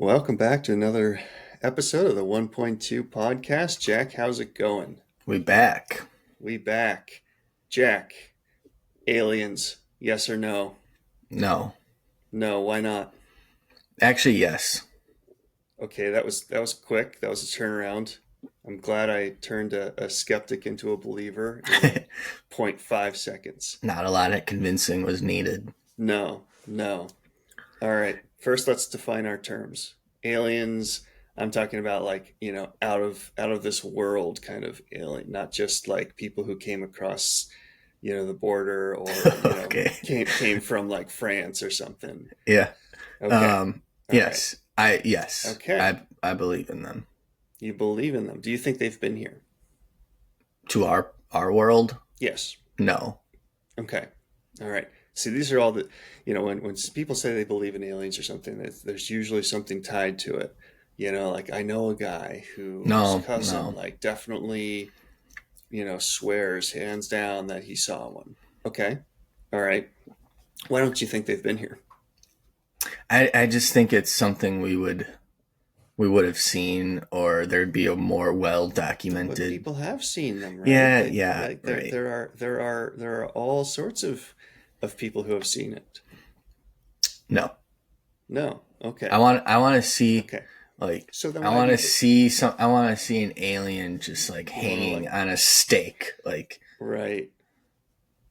Welcome back to another episode of the 1.2 podcast. Jack, how's it going? We back. We back. Jack, aliens, yes or no? No. No, why not? Actually, yes. Okay, that was quick. That was a turnaround. I'm glad I turned a skeptic into a believer in like 0.5 seconds. Not a lot of convincing was needed. No, no. All right. First, let's define our terms. Aliens, I'm talking about like, out of this world kind of alien, not just like people who came across, the border or, Okay. came from like France or something. Yeah. Okay. All Yes. right. Yes. Okay. I believe in them. You believe in them. Do you think they've been here? To our world? Yes. No. Okay. All right. See, these are all the, when people say they believe in aliens or something, there's usually something tied to it. Like I know a guy whose cousin, No. like definitely, swears hands down that he saw one. Okay. All right. Why don't you think they've been here? I just think it's something we would have seen, or there'd be a more well But documented. people have seen them, right? Yeah, Like right. there are all sorts of people who have seen it. No. No. Okay. I want to see Okay. like So then I why want do to you see I want to see an alien just like you want to hanging like on a stake. Like, right,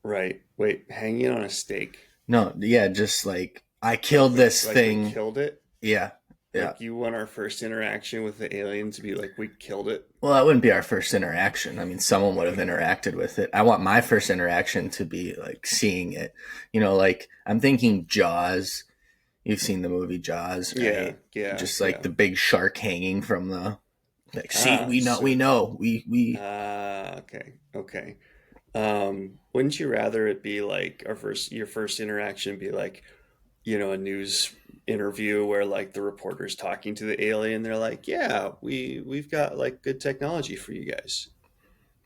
right. Wait, hanging on a stake. no, yeah, just like I killed this Like we thing. killed it? Yeah. Yeah. Like you want our first interaction with the alien to be like we killed it? Well, that wouldn't be our first interaction. I mean, someone would have interacted with it. I want my first interaction to be like seeing it. Like I'm thinking Jaws. You've seen the movie Jaws, Yeah, right? yeah, Just like yeah. the big shark hanging from the like. See, Ah, we so know, we. okay, okay. Wouldn't you rather it be like your first interaction be like, a news interview where like the reporter's talking to the alien, they're like, "Yeah, we've got like good technology for you guys."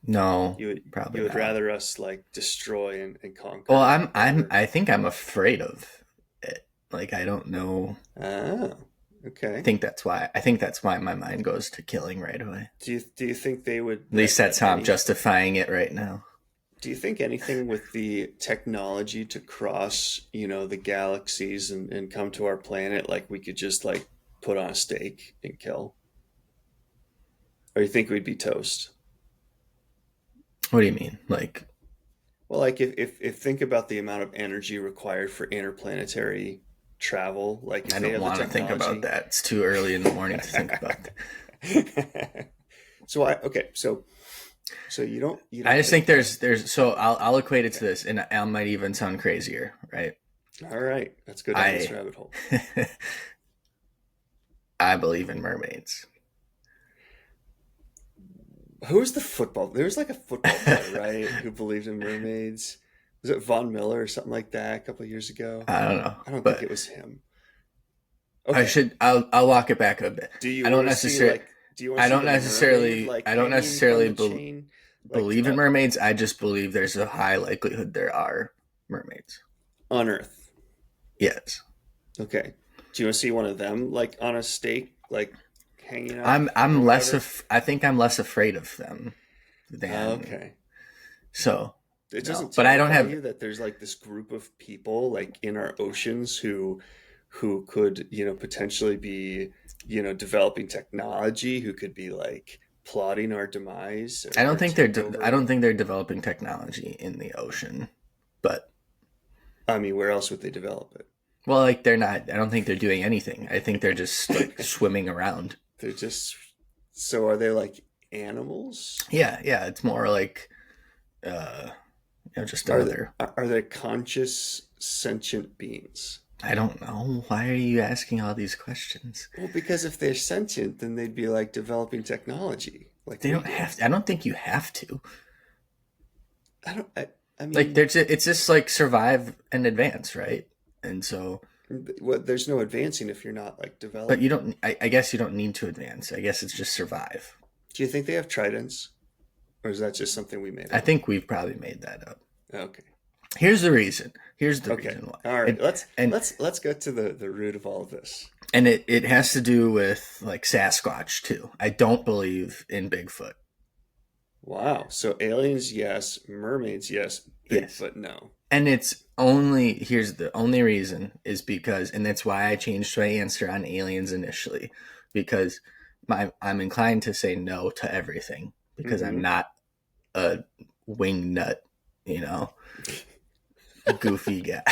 No, You probably would not. rather us like destroy and Well, conquer whatever. I think I'm afraid of it. Like I don't know. Ah, okay. I think that's why my mind goes to killing right away. Do you think they would At least that's how I'm justifying it right now. do you think anything with the technology to cross, the galaxies and come to our planet, like we could just like put on a stake and kill? Or you think we'd be toast? What do you mean? Like, Well, like if think about the amount of energy required for interplanetary travel, like if I they don't have the want to think about technology. that. It's too early in the morning to think about that. Okay, so you I don't just think think there's so I'll equate it to okay. this, and I might even sound crazier, right? All right, let's go down this I rabbit hole. I believe in mermaids. Who's the football? There was like a football player, I right, who believed in mermaids. Was it Von Miller or something like that a couple of years ago? don't know, I don't think but it was him. Okay. I'll walk it back a bit. Do you I don't want to see necessarily like do you want to see the mermaid like I don't hanging from necessarily the chain? Like believe in mermaids. I just believe there's a high likelihood there are mermaids. on Earth. Yes. Okay. Do you want to see one of them like on a stake, like hanging up or I'm less whatever? of I think I'm less afraid of them than Okay. so It no. doesn't But I don't terrify have you that there's like this group of people like in our oceans who could, potentially be, developing technology, who could be like plotting our demise or I takeover. don't think they're developing technology in the ocean. But I mean, where else would they develop it? well, like they're not I don't think they're doing anything. I think they're just like swimming around. They're just so are they like animals? Yeah, yeah, it's more like uh just Are they another. are they conscious sentient beings? I don't know. Why are you asking all these questions? Well, because if they're sentient, then they'd be like developing technology like They we don't do. have to, I don't think you have to. I don't. I Like mean, it's just like survive and advance, right? And so there's no advancing if you're not like but you developing. don't I guess you don't need to advance. I guess it's just survive. Do you think they have tridents, or is that just something we made I up? think we've probably made that up. Okay. Here's the reason. Here's the Okay. reason why. All right. And Let's and let's let's get to the root of all of this. And it has to do with like Sasquatch too. I don't believe in Bigfoot. Wow. So aliens, yes. Mermaids, yes. Yes. Bigfoot, no. And it's only, here's the only reason is because, and that's why I changed my answer on aliens initially, because I'm inclined to say no to everything because I'm Mm-hmm. not a wing nut, you know, goofy guy.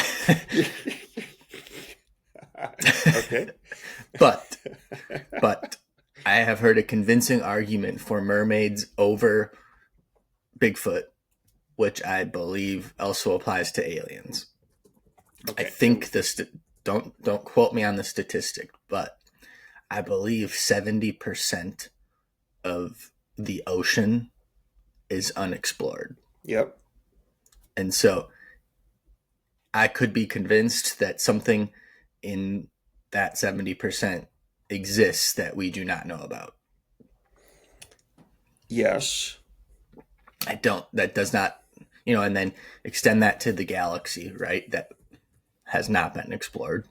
Okay. but, but I have heard a convincing argument for mermaids over Bigfoot, which I believe also applies to aliens. I Okay. And think don't quote me on the statistic, but I believe 70% of the ocean is unexplored. yep. And so I could be convinced that something in that 70% exists that we do not know about. Yes. I don't, that does not, you know, and then extend that to the galaxy, right? That has not been explored.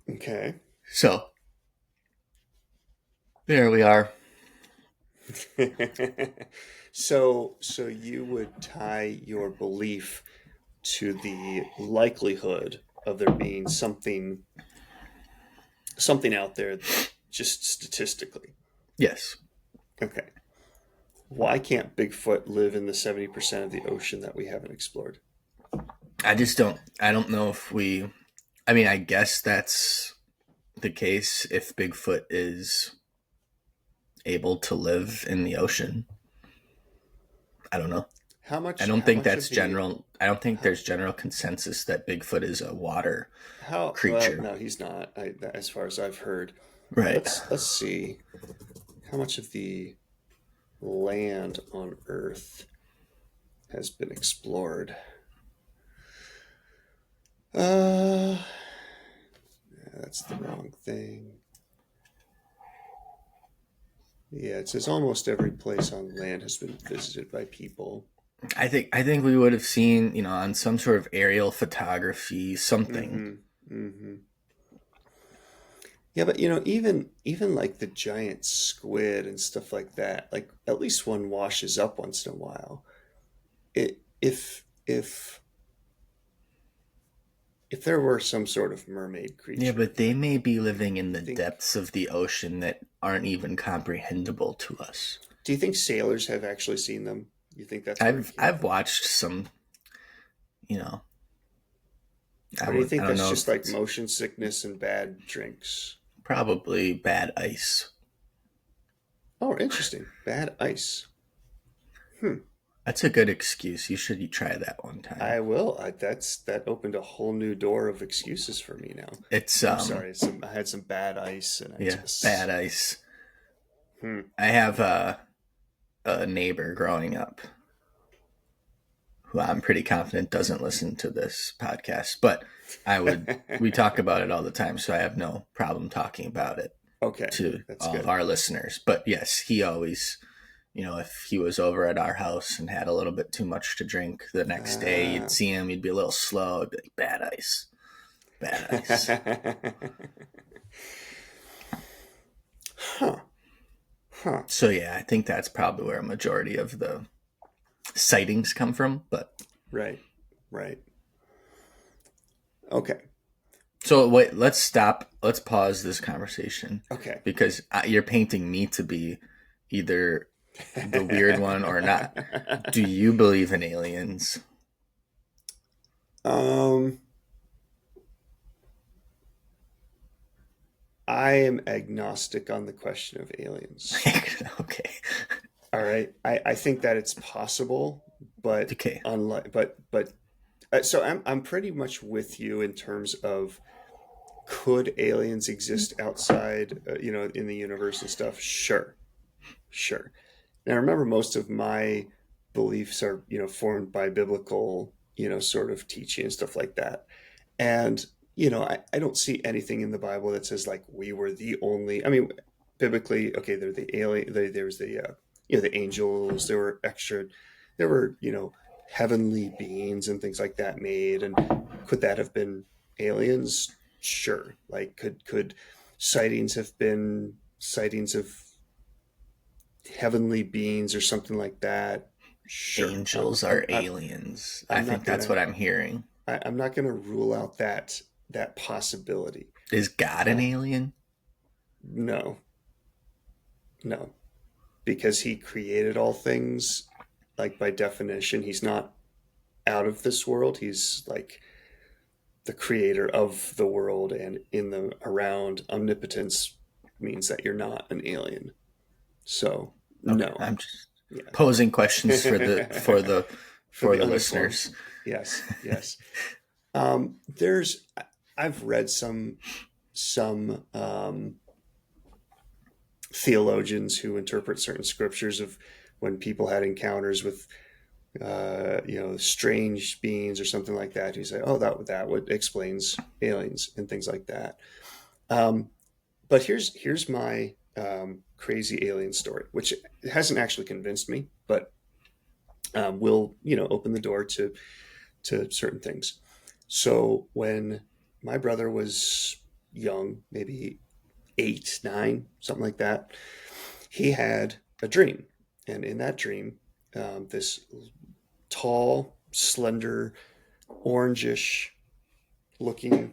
Okay. So there we are. So you would tie your belief to the likelihood of there being something out there just statistically. Yes. Okay. Why can't Bigfoot live in the 70% of the ocean that we haven't explored? I don't know if I mean, I guess that's the case if Bigfoot is able to live in the ocean. I don't know. I don't How think much that's of the general. I don't think how, there's general consensus that Bigfoot is a water well, creature. no, he's not, as far as I've heard. Right. Let's see how much of the land on Earth has been explored. Uh, that's the wrong thing. Yeah, it says almost every place on land has been visited by people. I think we would have seen, you know, on some sort of aerial photography something. Mm-hmm. Mm-hmm. Yeah, but even like the giant squid and stuff like that, like at least one washes up once in a while. It if there were some sort of mermaid Yeah, creature, but they may be living in the think depths of the ocean that aren't even comprehensible to us. do you think sailors have actually seen them? You think that's where it came I've from? watched some, you know, Or do you I think don't that's know just if like it's motion sickness and bad drinks? probably bad ice. Oh, interesting. Bad ice. Hmm. That's a good excuse. You should try that one time. I will. That opened a whole new door of excuses for me now. It's I'm sorry. I had some bad ice, and I yeah, bad just. ice. Hmm. I have a neighbor growing up who I'm pretty confident doesn't listen to this podcast, but we talk about it all the time, so I have no problem talking about it Okay, to that's all of good. our listeners. But yes, he always, you know, if he was over at our house and had a little bit too much to drink the next day, you'd Uh, see him, he'd be a little slow, he'd be like, bad ice, bad ice. huh. Huh. So yeah, I think that's probably where a majority of the sightings come from. But Right. Right. Okay. so wait, let's stop. Let's pause this conversation Okay. because you're painting me to be either the weird one or not. Do you believe in aliens? um, I am agnostic on the question of aliens. Okay. All right. I think that it's possible, but Okay. unlike but so I'm pretty much with you in terms of could aliens exist outside in the universe and stuff? Sure. Sure. Now remember most of my beliefs are, formed by biblical, sort of teaching and stuff like that. And, I don't see anything in the Bible that says like we were the only, I mean, biblically, okay, they're the alien, there was the angels, there were, heavenly beings and things like that made. And could that have been aliens? Sure. Like, could sightings have been sightings of heavenly beings or something like that? Sure. Angels are aliens. I I'm not think that's gonna what I'm hearing. I'm not gonna rule out that possibility. Is God an Uh, alien? no, no, because he created all things. Like, by definition, he's not out of this world. He's like the creator of the world and in the around. Omnipotence means that you're not an alien. So Okay, no, I'm just yeah. posing questions for the for the For for the the uninformed, listeners. yes, yes. There's I've read some theologians who interpret certain scriptures of when people had encounters with strange beings or something like that. You say, oh, that would explains aliens and things like that. Um, but here's my crazy alien story, which hasn't actually convinced me, but will open the door to certain things. So when my brother was young, maybe 8, 9, something like that, he had a dream, and in that dream, this tall, slender, orangish looking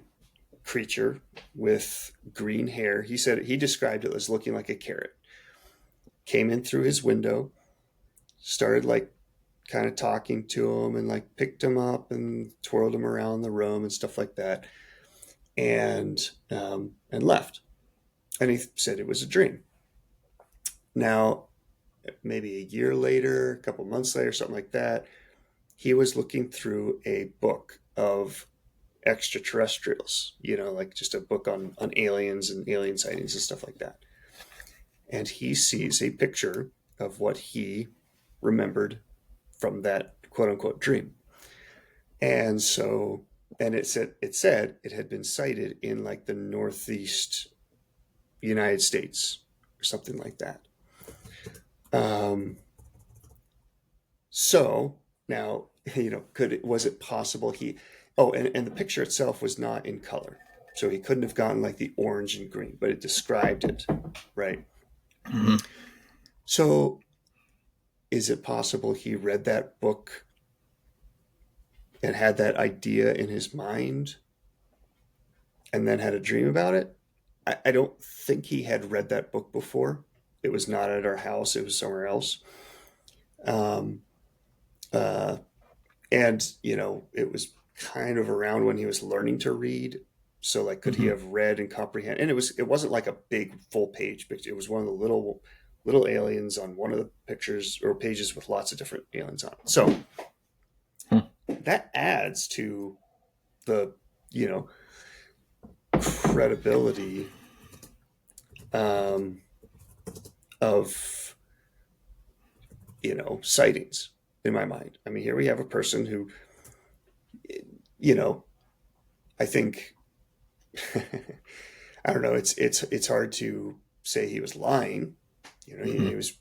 creature with green hair. He said he described it as looking like a carrot. Came in through his window, started like kind of talking to him and like picked him up and twirled him around the room and stuff like that, and left. And he said it was a dream. Now, maybe a year later, a couple months later, something like that, he was looking through a book of extraterrestrials, like just a book on aliens and alien sightings and stuff like that. And he sees a picture of what he remembered from that quote unquote dream. And so, and it said it had been sighted in like the Northeast United States or something like that. Um, so now, was it possible and the picture itself was not in color. So he couldn't have gotten like the orange and green, but it described it, right? Mhm. So is it possible he read that book and had that idea in his mind and then had a dream about it? I don't think he had read that book before. It was not at our house, it was somewhere else. Um, uh, and, it was kind of around when he was learning to read. So, like, could he Mhm. have read and comprehend? And it wasn't like a big full page picture. It was one of the little aliens on one of the pictures or pages with lots of different aliens on it. So Hmm. that adds to the, you know, credibility um, of sightings in my mind. I mean, here we have a person who, you know, I think I don't know. It's hard to say he was lying. He Mhm. was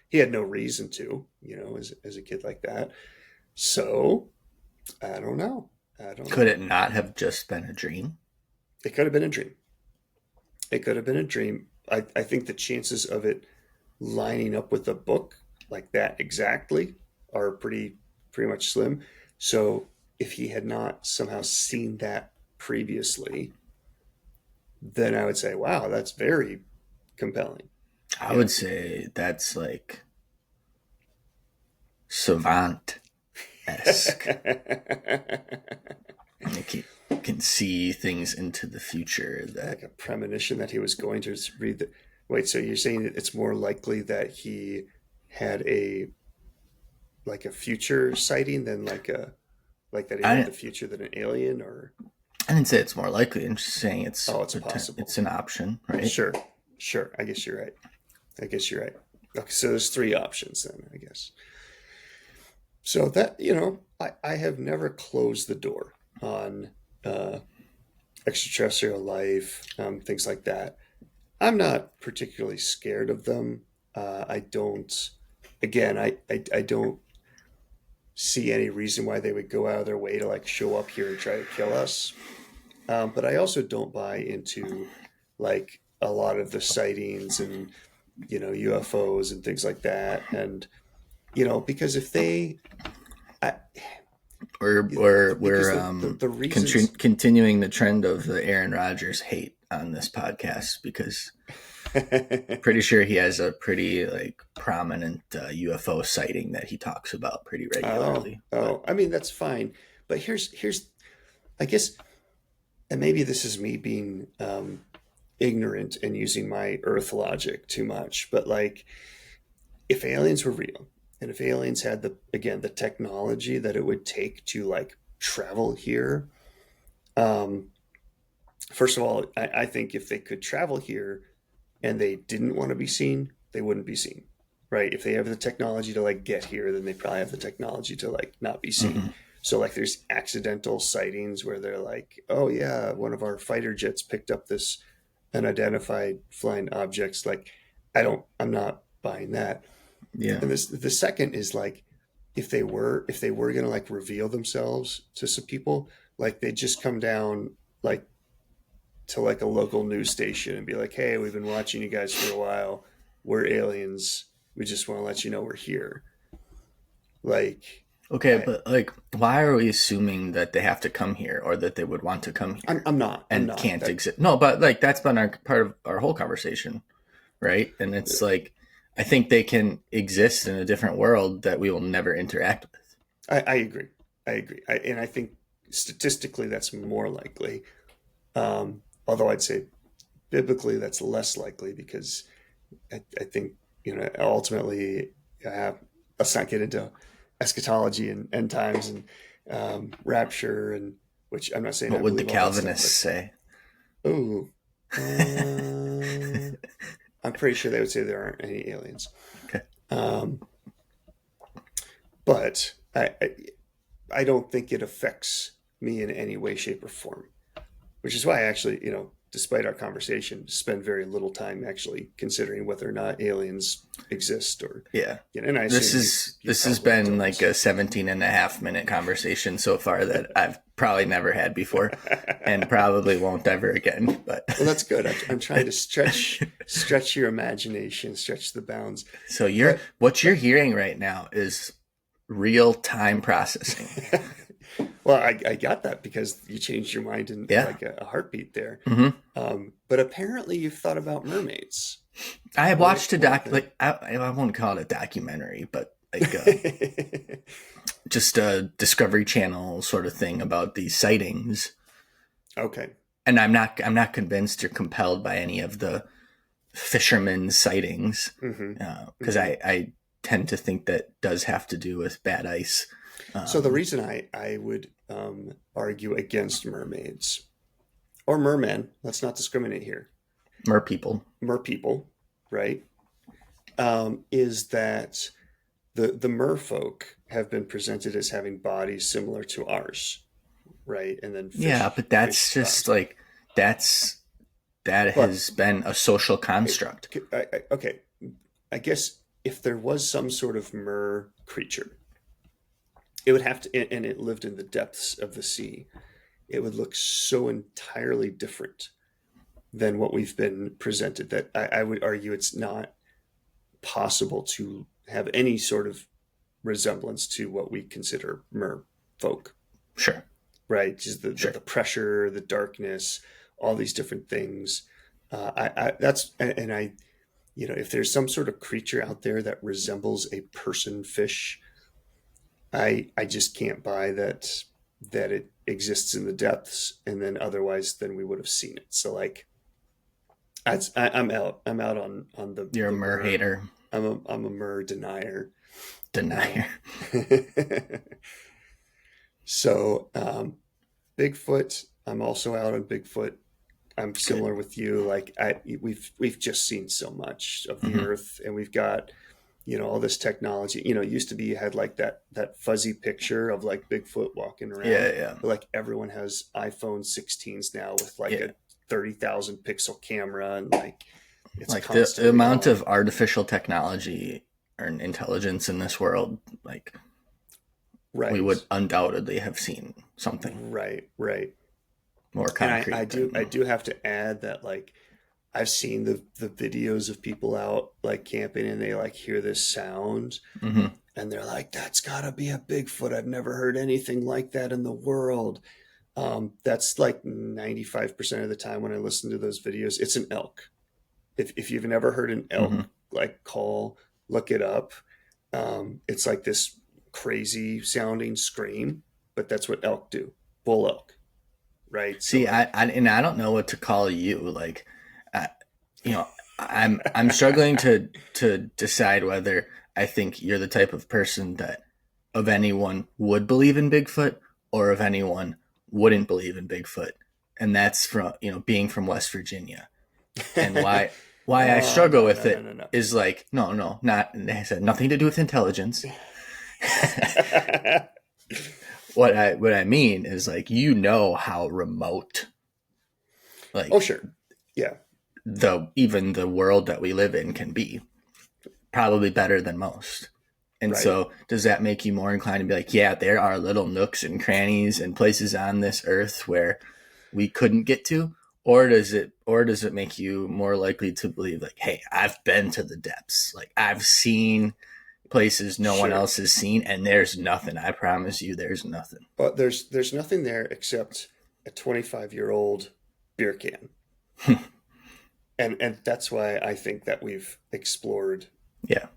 he had no reason to. As a kid like that. So I don't know. I don't Could know. it not have just been a dream? It could have been a dream. It could have been a dream. I think the chances of it lining up with a book like that exactly are pretty much slim. So if he had not somehow seen that previously, then I would say, wow, that's very compelling. I You would know, say that's like savant esque. Like he can see things into the future that. like a premonition that he was going to read the. Wait, so you're saying that it's more likely that he had a future sighting than like that he read I the future than an alien or. I didn't say it's more likely. I'm just saying Oh, it's possible. it's an option, right? Sure, sure. I guess you're right. I guess you're right. Okay, so there's three options then, I guess. So that I have never closed the door on uh, extraterrestrial life, things like that. I'm not particularly scared of them. I don't. Again, I don't see any reason why they would go out of their way to like show up here and try to kill us. But I also don't buy into like a lot of the sightings and UFOs and things like that. And because if they, I, because We're the reasons. continuing the trend of the Aaron Rodgers hate on this podcast because pretty sure he has a pretty like prominent UFO sighting that he talks about pretty Oh, regularly. But oh, I mean that's fine, but here's I guess, and maybe this is me being ignorant and using my Earth logic too much, but like if aliens were real and if aliens had the technology that it would take to like travel here, um, first of all, I think if they could travel here and they didn't want to be seen, they wouldn't be seen, right? If they have the technology to like get here, then they probably have the technology to like not be seen. mhm. So like there's accidental sightings where they're like, oh yeah, one of our fighter jets picked up this unidentified flying objects. Like I'm not buying that. Yeah. And the second is like if they were gonna like reveal themselves to some people, like they just come down like to like a local news station and be like, hey, we've been watching you guys for a while. We're aliens. We just want to let you know we're here. Like, Okay, I, but like, why are we assuming that they have to come here or that they would want to come I'm, here I'm not. I'm and not. can't exist? No, but like that's been our part of our whole conversation, right? And it's like, I think they can exist in a different world that we will never interact with. I agree. I agree. And I think statistically that's more likely. Although I'd say biblically that's less likely because I think ultimately, let's not get into eschatology and end times and rapture and which I'm not saying What I would the believe all that stuff, Calvinists but say? oh, I'm pretty sure they would say there aren't any aliens. Okay. Um, but I don't think it affects me in any way, shape, or form, which is why I actually, despite our conversation, spend very little time actually considering whether or not aliens exist or, Yeah. and I assume you This has probably been don't. like a 17.5 minute conversation so far that I've probably never had before and probably won't ever again. But Well, that's good. I'm trying to stretch your imagination, stretch the bounds. so But what you're hearing right now is real time processing. well, I got that because you changed your mind in Yeah. like a heartbeat there. Hmm. But apparently you've thought about mermaids. I What watched a what doc, the? like, I won't call it a documentary, but like just a Discovery Channel sort of thing about these sightings. Okay. And I'm not convinced or compelled by any of the fishermen sightings Hmm. because Hmm. I tend to think that does have to do with bad ice. So the Um, reason I would argue against mermaids or mermen, let's not discriminate here, mer people. mer people, right? Is that the merfolk have been presented as having bodies similar to ours, right? And then Yeah, fish but fish that's just bodies. like that's that But has been a social construct. okay, I guess if there was some sort of mer creature, it would have to, and it lived in the depths of the sea. It would look so entirely different than what we've been presented that I would argue it's not possible to have any sort of resemblance to what we consider mer folk, Sure, right? Just the sure. pressure, the darkness, all these different things. I that's and I if there's some sort of creature out there that resembles a person fish, I just can't buy that it exists in the depths, and then otherwise then we would have seen it. So like I'm out. I'm out on You're a the mer mer. hater, I'm a mer denier. denier. Um, so Bigfoot. I'm also out on Bigfoot. I'm Good. similar with you. Like we've just seen so much of the Hmm. earth, and we've got all this technology. It used to be you had like that fuzzy picture of like Bigfoot walking Yeah, around, yeah, but like everyone has iPhone 16s now with like yeah. a 30,000 pixel camera, and like it's Like the constantly amount on. of artificial technology or intelligence in this world, like we Right, would undoubtedly have seen something. right, right. more And concrete I than do have to add that like I've seen the videos of people out like camping and they like hear this sound hmm and they're like, that's gotta be a Bigfoot. I've never heard anything like that in the world. That's like 95% of the time when I listen to those videos, it's an elk. If you've never heard an hmm elk like call, look it up. It's like this crazy sounding scream, but that's what elk do. Bull elk, right? So See, like, and I don't know what to call you. Like, I, you know, I'm struggling to decide whether I think you're the type of person that of anyone would believe in Bigfoot or if anyone wouldn't believe in Bigfoot, and that's from being from West Virginia, and why I oh struggle no with no no it no no. is like no not it has nothing to do with intelligence. What I mean is like how remote Oh like sure, yeah, even the world that we live in can be, probably better than most. And right, so does that make you more inclined to be like, yeah, there are little nooks and crannies and places on this earth where we couldn't get to? Or does it make you more likely to believe like, hey, I've been to the depths. Like I've seen places no one sure. else has seen and there's nothing. I promise you there's nothing. But there's nothing there except a 25-year-old beer can, and that's why I think that we've explored. Yeah.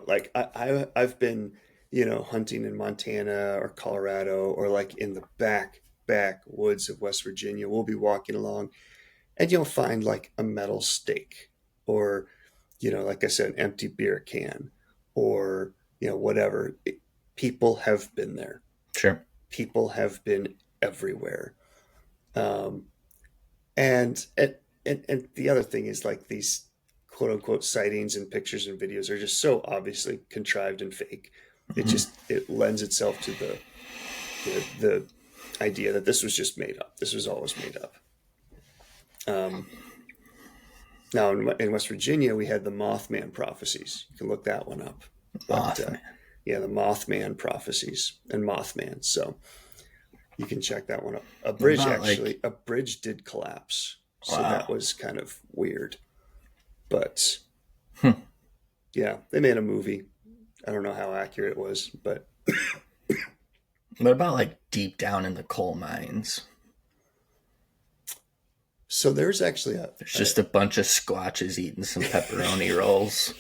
Like I've been, hunting in Montana or Colorado or like in the backwoods of West Virginia. We'll be walking along and you'll find like a metal stake or, like I said, an empty beer can or, whatever. People have been there. Sure. People have been everywhere. Um, and the other thing is like these quote unquote sightings and pictures and videos are just so obviously contrived and fake. Mm-hmm. It lends itself to the idea that this was just made up. This was always made up. Um, Now in West Virginia, we had the Mothman prophecies. You can look that one up. But Mothman. yeah, the Mothman prophecies and Mothman. So you can check that one up. What about like A bridge did collapse. So that wow. was kind of weird. But Hmm. yeah, they made a movie. I don't know how accurate it was, but What about like deep down in the coal mines? so there's actually There's just a bunch of squatches eating some pepperoni rolls.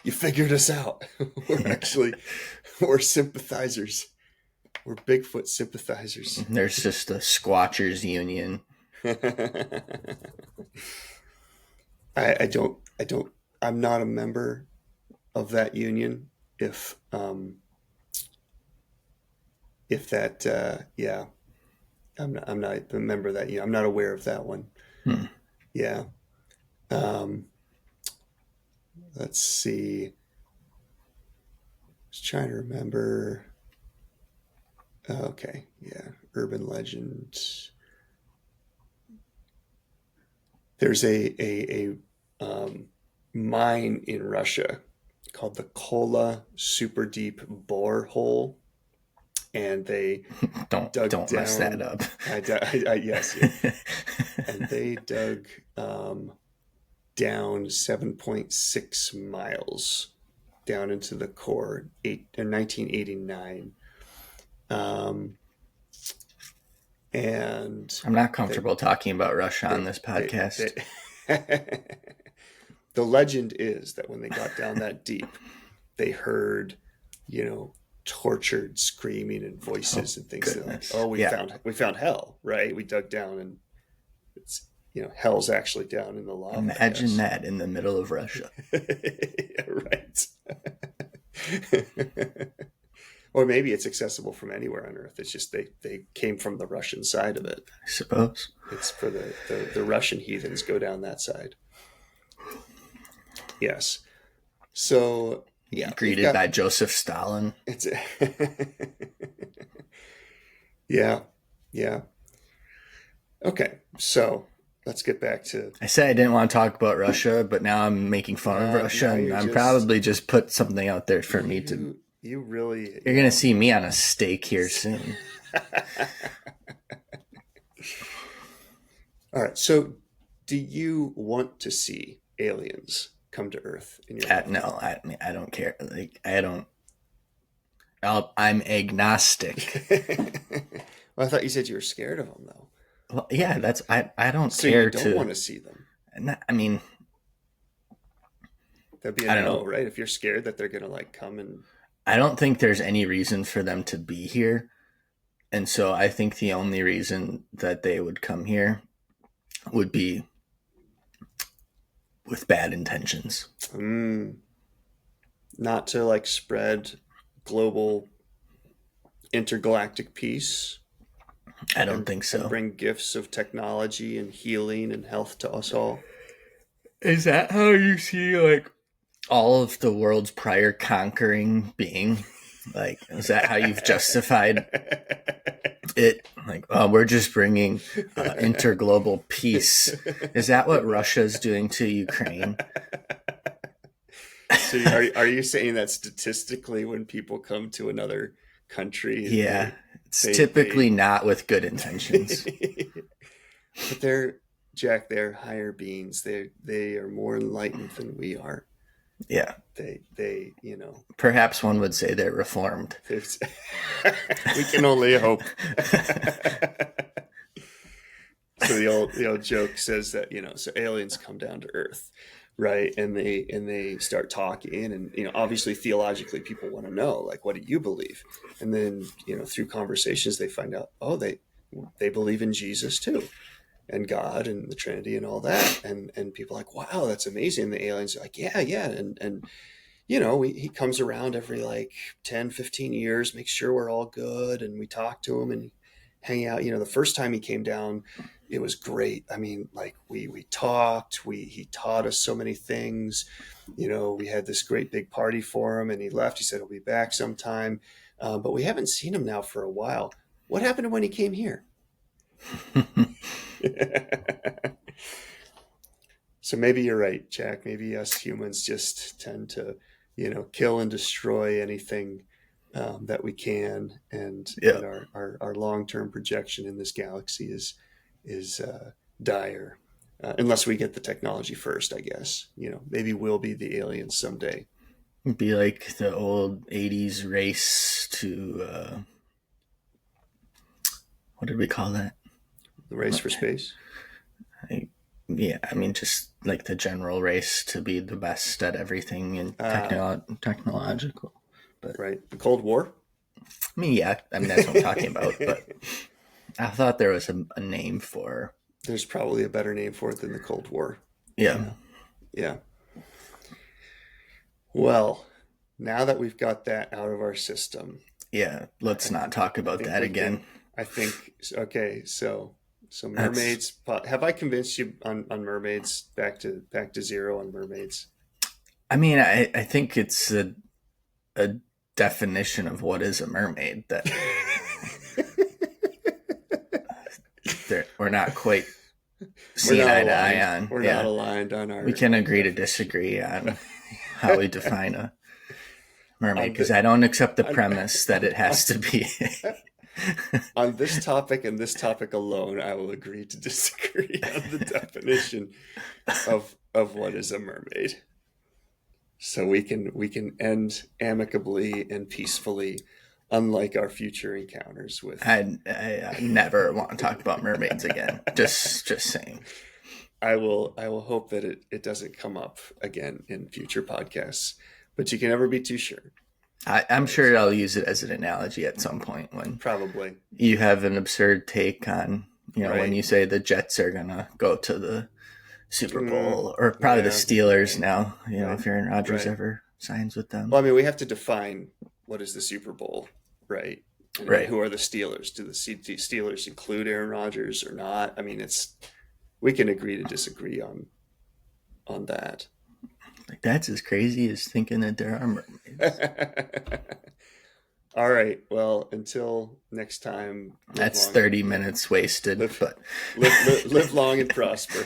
you figured us out. We're sympathizers. We're Bigfoot sympathizers. There's just a squatchers union. I don't, I'm not a member of that union. If that, yeah, I'm not a member of that union. I'm not aware of that one. Hmm. Yeah. Um, let's see. I was trying to remember. Okay. Yeah. Urban legend. There's a mine in Russia called the Kola Super Deep Borehole, and they don't dug don't mess that down. up. Yes, yeah. And they dug down 7.6 miles down into the core in 1989. Um, and I'm not they, comfortable talking about Russia on they, this they podcast. the legend is that when they got down that deep, they heard, you know, tortured screaming and Oh voices and things. They're like, goodness. "Oh, Yeah. we found hell, right? We dug down, and it's hell's actually down in the lava, I Imagine guess." that in the middle of Russia. Yeah, right. Or maybe it's accessible from anywhere on Earth. It's just they came from the Russian side of it. I suppose. It's for the Russian heathens go down that side. Yes. So yeah, we've Greeted got by Joseph Stalin. it's yeah, yeah. Okay, so let's get back to I said I didn't want to talk about Russia, but now I'm making fun of Russia, now and you're I'm just probably just put something out there for me to. you really You're gonna see me on a stake here soon. All right. So, do you want to see aliens come to Earth in your No, lifetime? I mean, I don't care. Like, I don't. I'm agnostic. Well, I thought you said you were scared of them, though. Well, yeah, that's I don't So you care don't to. want to see them. I mean, That'd be a I don't no, know. right? If you're scared that they're gonna like come and I don't think there's any reason for them to be here, and so I think the only reason that they would come here would be with bad intentions. mm, not to like spread global intergalactic peace I don't and think and so. bring gifts of technology and healing and health to us all. Is that how you see like all of the world's prior conquering being? Like, is that how you've justified it? Like, oh, we're just bringing interglobal peace. Is that what Russia's doing to Ukraine? So are you saying that statistically when people come to another country Yeah, it's they typically not with good intentions. but they're Jack, they're higher beings. They are more enlightened than we are. Yeah, They perhaps one would say they're reformed. we can only hope. So the old joke says that so aliens come down to Earth, right? And they start talking, and obviously theologically people want to know, like, what do you believe? And then through conversations they find out, oh, they believe in Jesus too, and God and the Trinity and all that, and people are like, wow, that's amazing. And the aliens are like, yeah, yeah, and he comes around every like 10, 15 years, makes sure we're all good. And we talk to him and hang out. The first time he came down, it was great. I mean, like we talked, he taught us so many things. We had this great big party for him and he left. He said he'll be back sometime. But we haven't seen him now for a while. What happened to when he came here? So maybe you're right, Jack. Maybe us humans just tend to, kill and destroy anything that we can, and Yeah, our long term projection in this galaxy is dire, unless we get the technology first. I guess maybe we'll be the aliens someday. it'd be like the old '80s race to what did we call that? The race for space, I, yeah, I mean, just like the general race to be the best at everything in uh, technological. But right? The Cold War. I mean, yeah, I mean that's what I'm talking about. But I thought there was a name for. There's probably a better name for it than the Cold War. Yeah, Yeah, yeah. Well, now that we've got that out of our system, yeah. Let's not talk I about think that we can. again. I think okay. So That's. mermaids. Have I convinced you on mermaids? Back to zero on mermaids. I mean, I think it's a definition of what is a mermaid that we're not quite We're seeing not eye to eye aligned. on. We're not Yeah, aligned on we our can agree to definition. disagree on how we define a mermaid on because the I don't accept the on, premise that it on, has to be. on this topic and this topic alone, I will agree to disagree on the definition of what is a mermaid. So we can end amicably and peacefully, unlike our future encounters with. I never want to talk about mermaids again. Just saying. I will hope that it doesn't come up again in future podcasts, but you can never be too sure, I'm right? sure I'll use it as an analogy at some point when Probably, you have an absurd take on, when right? you say the Jets are going to go to the Super Bowl or probably the Yeah, Steelers right, now, right, if Aaron Rodgers right. ever signs with them. Well, I mean, we have to define what is the Super Bowl, right? And Right. who are the Steelers? Do the Steelers include Aaron Rodgers or not? I mean, we can agree to disagree on that. Like that's as crazy as thinking that there are mermaids. All right. Well, until next time, live That's long, 30 minutes wasted, live, but live long and prosper.